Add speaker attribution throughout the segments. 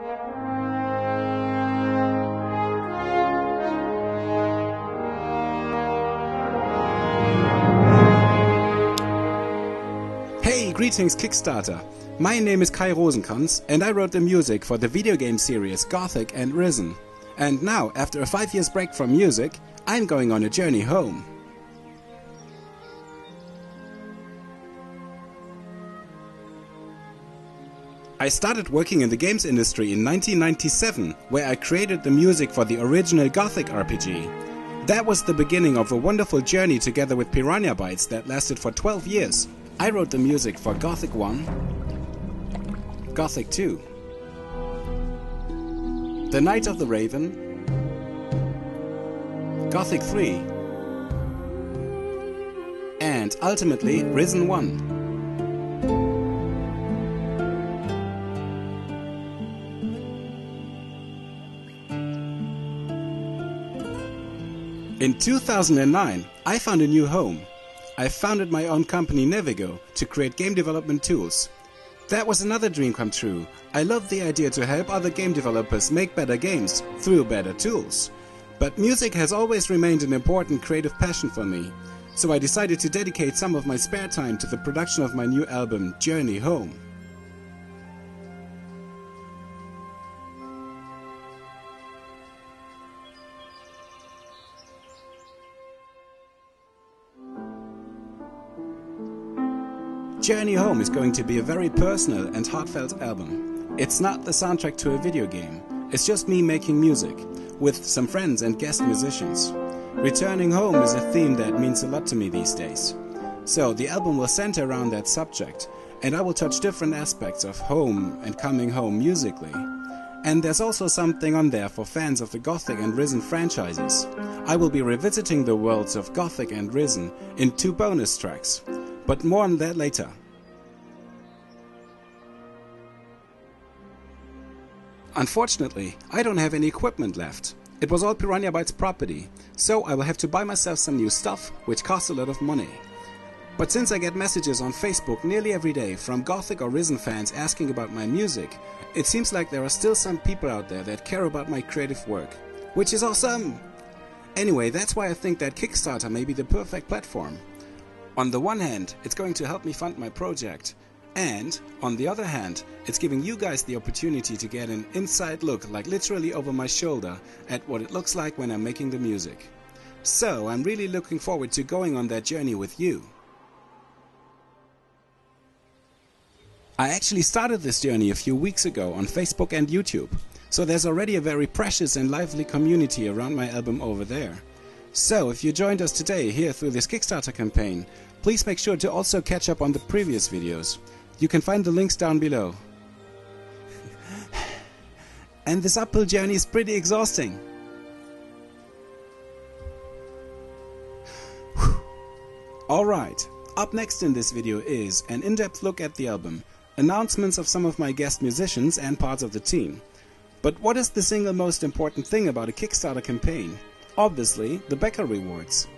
Speaker 1: Hey, greetings Kickstarter! My name is Kai Rozenkranz and I wrote the music for the video game series Gothic and Risen. And now, after a 5 years break from music, I'm going on a journey home. I started working in the games industry in 1997, where I created the music for the original Gothic RPG. That was the beginning of a wonderful journey together with Piranha Bytes that lasted for 12 years. I wrote the music for Gothic 1, Gothic 2, The Night of the Raven, Gothic 3, and ultimately Risen 1. In 2009, I found a new home. I founded my own company Navigo to create game development tools. That was another dream come true. I loved the idea to help other game developers make better games through better tools. But music has always remained an important creative passion for me, so I decided to dedicate some of my spare time to the production of my new album, Journey Home. Journey Home is going to be a very personal and heartfelt album. It's not the soundtrack to a video game, it's just me making music, with some friends and guest musicians. Returning home is a theme that means a lot to me these days. So the album will center around that subject, and I will touch different aspects of home and coming home musically. And there's also something on there for fans of the Gothic and Risen franchises. I will be revisiting the worlds of Gothic and Risen in 2 bonus tracks. But more on that later. Unfortunately, I don't have any equipment left. It was all Piranha Bytes property, so I will have to buy myself some new stuff, which costs a lot of money. But since I get messages on Facebook nearly every day from Gothic or Risen fans asking about my music, it seems like there are still some people out there that care about my creative work, which is awesome! Anyway, that's why I think that Kickstarter may be the perfect platform. On the one hand, it's going to help me fund my project, and on the other hand, it's giving you guys the opportunity to get an inside look, like literally over my shoulder, at what it looks like when I'm making the music. So I'm really looking forward to going on that journey with you. I actually started this journey a few weeks ago on Facebook and YouTube, so there's already a very precious and lively community around my album over there. So, if you joined us today here through this Kickstarter campaign, please make sure to also catch up on the previous videos. You can find the links down below. And this uphill journey is pretty exhausting. Alright, up next in this video is an in-depth look at the album, announcements of some of my guest musicians and parts of the team. But what is the single most important thing about a Kickstarter campaign? Obviously, the backer rewards.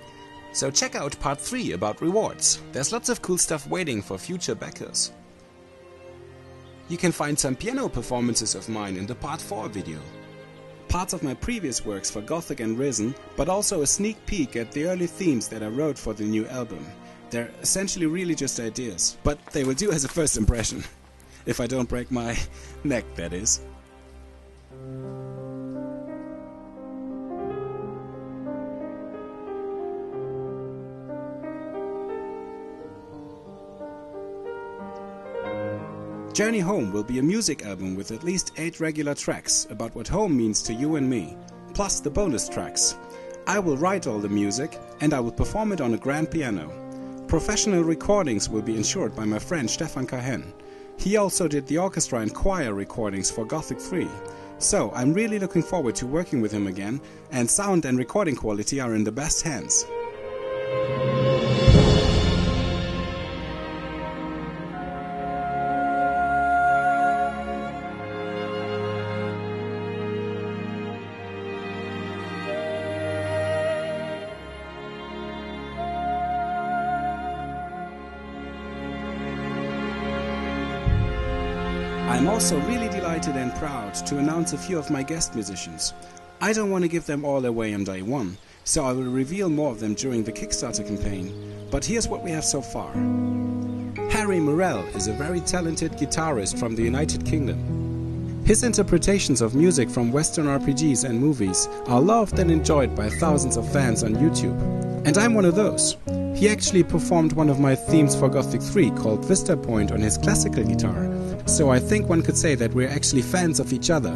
Speaker 1: So check out part 3 about rewards. There's lots of cool stuff waiting for future backers. You can find some piano performances of mine in the part 4 video. Parts of my previous works for Gothic and Risen, but also a sneak peek at the early themes that I wrote for the new album. They're essentially really just ideas, but they will do as a first impression. If I don't break my neck, that is. Journey Home will be a music album with at least 8 regular tracks about what home means to you and me, plus the bonus tracks. I will write all the music and I will perform it on a grand piano. Professional recordings will be ensured by my friend Stefan Kahen. He also did the orchestra and choir recordings for Gothic 3. So I'm really looking forward to working with him again, and sound and recording quality are in the best hands. I'm I'm also really delighted and proud to announce a few of my guest musicians. I don't want to give them all away on day one, so I will reveal more of them during the Kickstarter campaign, but here's what we have so far. Harry Morell is a very talented guitarist from the United Kingdom. His interpretations of music from Western RPGs and movies are loved and enjoyed by thousands of fans on YouTube. And I'm one of those. He actually performed one of my themes for Gothic 3 called Vista Point on his classical guitar, so I think one could say that we're actually fans of each other.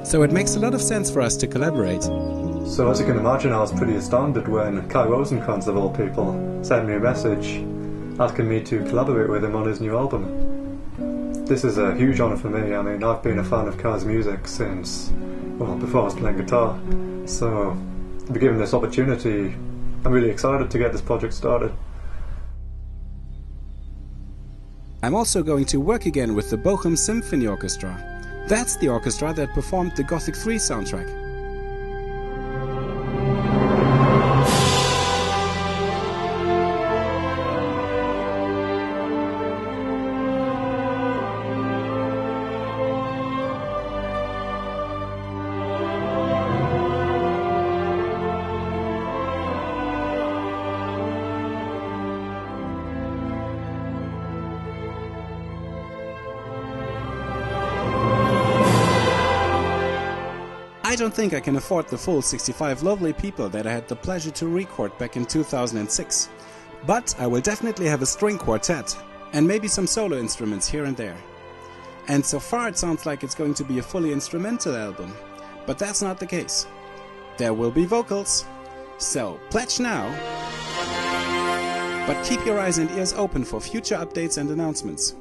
Speaker 1: So it makes a lot of sense for us to collaborate.
Speaker 2: So as you can imagine, I was pretty astounded when Kay Rozenkranz, of all people, sent me a message asking me to collaborate with him on his new album. This is a huge honour for me. I mean, I've been a fan of Kay's music since, well, before I was playing guitar. So to be given this opportunity, I'm really excited to get this project started.
Speaker 1: I'm also going to work again with the Bochum Symphony Orchestra. That's the orchestra that performed the Gothic 3 soundtrack. I don't think I can afford the full 65 lovely people that I had the pleasure to record back in 2006. But I will definitely have a string quartet, and maybe some solo instruments here and there. And so far it sounds like it's going to be a fully instrumental album, but that's not the case. There will be vocals, so pledge now! But keep your eyes and ears open for future updates and announcements.